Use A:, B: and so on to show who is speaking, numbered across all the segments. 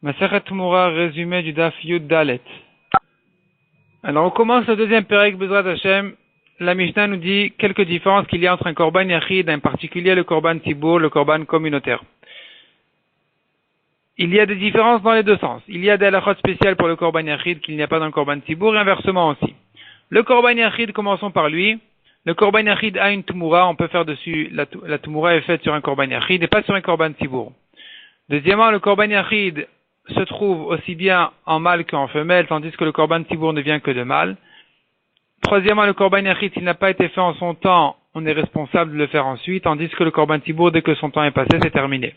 A: Masechet Tumura, résumé du Daf Yud Dalet. Alors on commence le deuxième Perek Bezrat Hashem. La Mishnah nous dit quelques différences qu'il y a entre un Korban Yachid, en particulier le Korban Tibour, le Korban communautaire. Il y a des différences dans les deux sens. Il y a des halachot spéciales pour le Korban Yachid qu'il n'y a pas dans le Korban Tibour et inversement aussi. Le Korban Yachid, commençons par lui. Le Korban Yachid a une Tumura, on peut faire dessus, la Tumura est faite sur un Korban Yachid et pas sur un Korban Tibour. Deuxièmement, le Korban Yachid se trouve aussi bien en mâle qu'en femelle, tandis que le Korban Tibour ne vient que de mâle. Troisièmement, le Korban Yachid, s'il n'a pas été fait en son temps, on est responsable de le faire ensuite, tandis que le Korban Tibour, dès que son temps est passé, c'est terminé.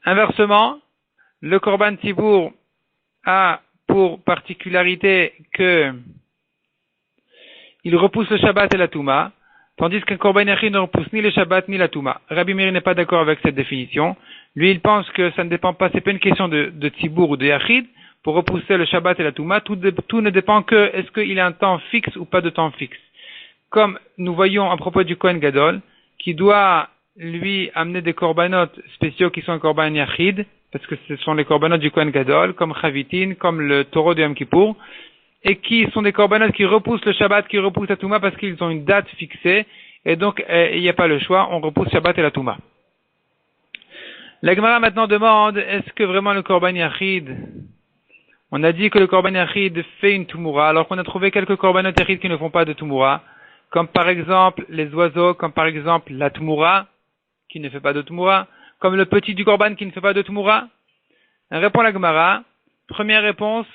A: Inversement, le Korban Tibour a pour particularité que il repousse le Shabbat et la Touma, tandis qu'un Korban Yachid ne repousse ni le Shabbat ni la Touma. Rabbi Meir n'est pas d'accord avec cette définition. Lui, il pense que ça ne dépend pas, c'est pas une question de Tibour ou de Yachid. Pour repousser le Shabbat et la Touma, tout ne dépend que est-ce qu'il a un temps fixe ou pas de temps fixe. Comme nous voyons à propos du Kohen Gadol, qui doit lui amener des korbanot spéciaux qui sont un Korban Yachid, parce que ce sont les korbanot du Kohen Gadol, comme Chavitin, comme le taureau de Yom Kippour, et qui sont des korbanot qui repoussent le Shabbat, qui repoussent la Touma parce qu'ils ont une date fixée, et donc il n'y a pas le choix, on repousse Shabbat et la Touma. La Gemara maintenant demande, est-ce que vraiment le Korban Yachid, on a dit que le Korban Yachid fait une Tumura, alors qu'on a trouvé quelques Korbanot Yachid qui ne font pas de Tumura, comme par exemple les oiseaux, comme par exemple la Tumura, qui ne fait pas de Tumura, comme le petit du Korban qui ne fait pas de Tumura. Répond la Gemara. Première réponse,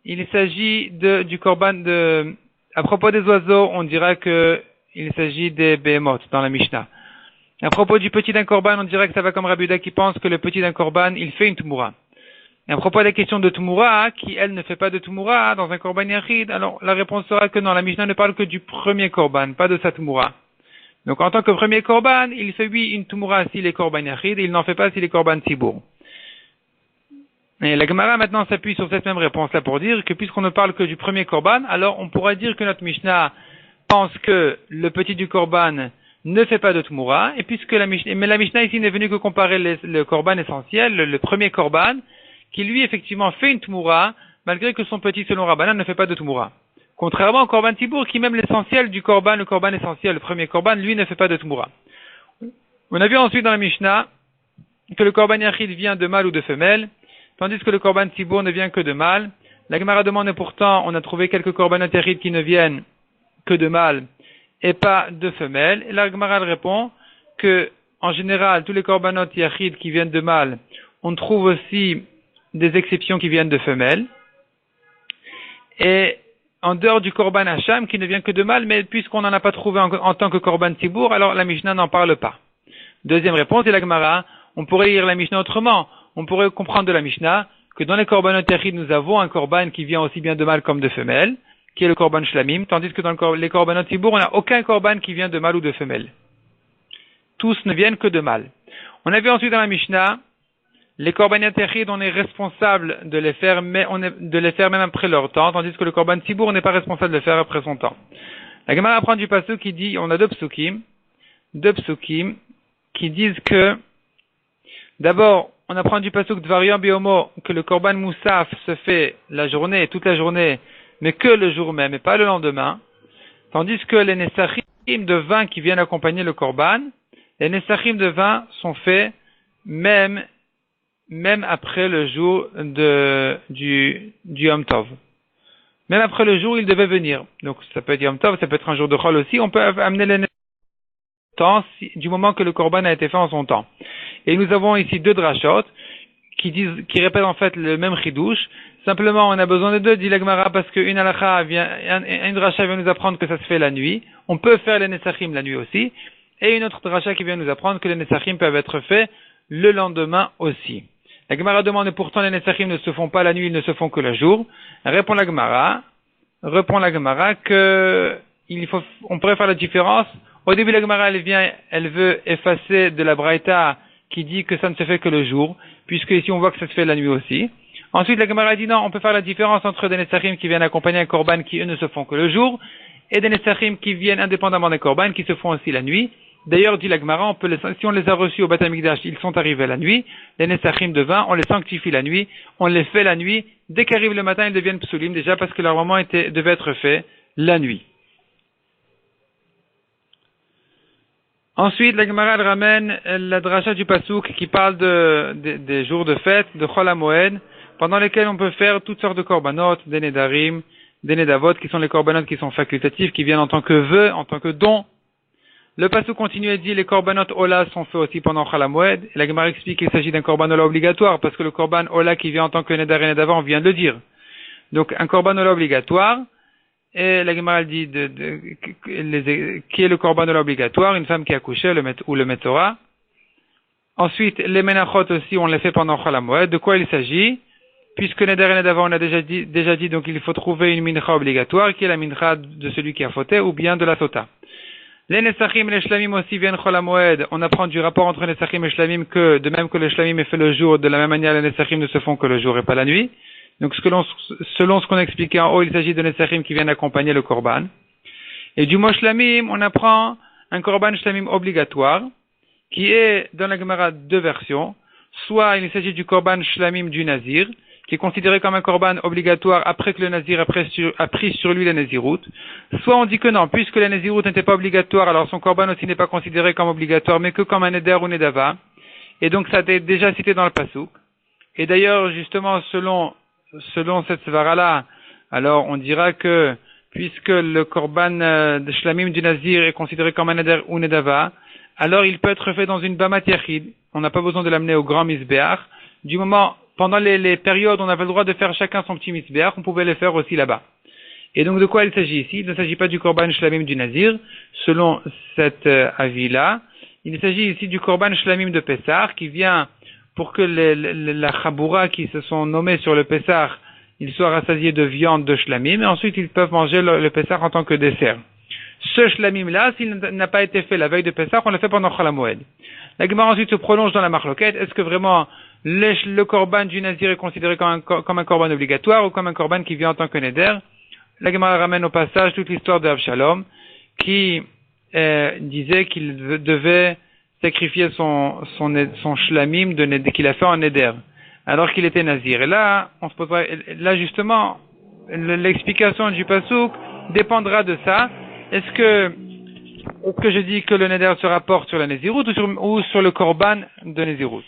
A: il s'agit du Korban à propos des oiseaux, on dira que il s'agit des Behemoth dans la Mishnah. À propos du petit d'un Korban, on dirait que ça va comme Rabbi Yehuda qui pense que le petit d'un Korban, il fait une Tumura. Et à propos de la question de Tumura, qui elle ne fait pas de Tumura dans un Korban Yachid, alors la réponse sera que non, la Mishnah ne parle que du premier Korban, pas de sa Tumura. Donc en tant que premier Korban, il fait oui une Tumura s'il est Korban Yachid, et il n'en fait pas s'il est Korban Tibour. Et la Gemara maintenant s'appuie sur cette même réponse-là pour dire que puisqu'on ne parle que du premier Korban, alors on pourra dire que notre Mishnah pense que le petit du Korban ne fait pas de Tumura, et puisque la Mishnah ici n'est venue que comparer le Korban essentiel, le premier Korban, qui lui effectivement fait une Tumura, malgré que son petit selon Rabbanan ne fait pas de Tumura. Contrairement au Korban Tibour, qui même l'essentiel du Korban, le Korban essentiel, le premier Korban, lui ne fait pas de Tumura. On a vu ensuite dans la Mishnah que le Korban Yachid vient de mâle ou de femelle, tandis que le Korban Tibour ne vient que de mâle. La Gemara demande et pourtant, on a trouvé quelques Korbanot Yachid qui ne viennent que de mâle et pas de femelle. Et la Gemara répond que, en général, tous les Korbanot Yachid qui viennent de mâle, on trouve aussi des exceptions qui viennent de femelles. Et en dehors du Korban Hacham qui ne vient que de mâle, mais puisqu'on n'en a pas trouvé en tant que Korban Tibour, alors la Mishnah n'en parle pas. Deuxième réponse, et la Gemara, on pourrait lire la Mishnah autrement. On pourrait comprendre de la Mishnah que dans les Korbanot Yachid, nous avons un Korban qui vient aussi bien de mâle comme de femelle, qui est le Korban Shlamim, tandis que dans les Korbanot Tibour, on n'a aucun Korban qui vient de mâle ou de femelle. Tous ne viennent que de mâle. On a vu ensuite dans la Mishnah, les Korbanot Yachid, on est responsable de les faire, mais de les faire même après leur temps, tandis que le Korban Tibour, on n'est pas responsable de le faire après son temps. La Gemara apprend du pasuk qui dit, on a deux psukim qui disent que, d'abord, on apprend du pasuk Dvariam Biomo que le Korban Moussaf se fait la journée, toute la journée, mais que le jour même et pas le lendemain, tandis que les Nesachim de vin qui viennent accompagner le Korban, les Nesachim de vin sont faits même après le jour du Yom Tov. Même après le jour, il devait venir. Donc, ça peut être Yom Tov, ça peut être un jour de Chol aussi. On peut amener les temps du moment que le Korban a été fait en son temps. Et nous avons ici deux drashot qui répètent en fait le même chidouche. Simplement, on a besoin de deux, dit la Gemara, parce qu'une halakha une drasha vient nous apprendre que ça se fait la nuit. On peut faire les Nesachim la nuit aussi. Et une autre drasha qui vient nous apprendre que les Nesachim peuvent être faits le lendemain aussi. La Gemara demande, et pourtant les Nesachim ne se font pas la nuit, ils ne se font que le jour. Répond la Gemara que on pourrait faire la différence. Au début, la Gemara, elle veut effacer de la Braïta qui dit que ça ne se fait que le jour, puisque ici on voit que ça se fait la nuit aussi. Ensuite, la Gemara dit non, on peut faire la différence entre des Nesachim qui viennent accompagner un Korban qui eux ne se font que le jour, et des Nesachim qui viennent indépendamment des Korban qui se font aussi la nuit. D'ailleurs, dit la Gemara, si on les a reçus au Beth Amikdash, ils sont arrivés la nuit, les Nesachim de vin, on les sanctifie la nuit, on les fait la nuit, dès qu'arrive le matin, ils deviennent psulim, déjà parce que leur moment devait être fait la nuit. Ensuite, la Gemara elle ramène la dracha du Pasuk qui parle des jours de fête, de Chol HaMoed, pendant lesquels on peut faire toutes sortes de korbanot, des nedarim, des nedavot, qui sont les korbanot qui sont facultatifs, qui viennent en tant que vœux, en tant que don. Le Pasuk continue et dit les korbanot Ola sont faits aussi pendant Chol HaMoed. Et la Gemara explique qu'il s'agit d'un korban Ola obligatoire, parce que le korban Ola qui vient en tant que nedar et nedava, on vient de le dire. Donc un korban Ola obligatoire. Et la Gemara dit qui est le korban Ola obligatoire, une femme qui a accouché ou le Metzora. Ensuite, les menachot aussi, on les fait pendant Chol HaMoed. De quoi il s'agit? Puisque Neder et Nedava, on a déjà dit, donc il faut trouver une mincha obligatoire, qui est la mincha de celui qui a fauté, ou bien de la sota. Les Nesachim et les Shlamim aussi viennent Chol HaMoed. On apprend du rapport entre Nesachim et Shlamim que, de même que le Shlamim est fait le jour, de la même manière les Nesachim ne se font que le jour et pas la nuit. Donc selon ce qu'on a expliqué en haut, il s'agit de Nesachim qui viennent accompagner le korban. Et du mot Shlamim, on apprend un korban Shlamim obligatoire, qui est dans la Gemara deux versions. Soit il s'agit du korban Shlamim du Nazir, qui est considéré comme un korban obligatoire après que le Nazir a pris sur lui la Nazirout. Soit on dit que non, puisque la Nazirout n'était pas obligatoire, alors son korban aussi n'est pas considéré comme obligatoire, mais que comme un Neder ou Nedava. Et donc ça a été déjà cité dans le Pasuk. Et d'ailleurs, justement, selon cette svara-là, alors on dira que puisque le korban de Shlamim du Nazir est considéré comme un Neder ou Nedava, alors il peut être fait dans une Bamat Yachid. On n'a pas besoin de l'amener au grand Misbeach. Du moment, pendant les périodes où on avait le droit de faire chacun son petit Misbeach, on pouvait les faire aussi là-bas. Et donc de quoi il s'agit ici? Il ne s'agit pas du korban Shlamim du Nazir, selon cet avis-là. Il s'agit ici du korban Shlamim de Pessah, qui vient pour que la Chaboura qui se sont nommés sur le Pessah, ils soient rassasiés de viande de Shlamim, et ensuite ils peuvent manger le Pessah en tant que dessert. Ce Shlamim-là, s'il n'a pas été fait la veille de Pessah, on l'a fait pendant Chol HaMoed. La Gemara ensuite se prolonge dans la marloquette. Est-ce que vraiment le korban du Nazir est considéré comme un korban obligatoire ou comme un korban qui vient en tant que neder? La Gemara ramène au passage toute l'histoire de Avshalom qui disait qu'il devait sacrifier son shlamim qu'il a fait en neder alors qu'il était Nazir. Et là, on se posera, là justement, l'explication du Pasuk dépendra de ça. Est-ce que je dis que le neder se rapporte sur la Nézirut ou sur le korban de Nézirut?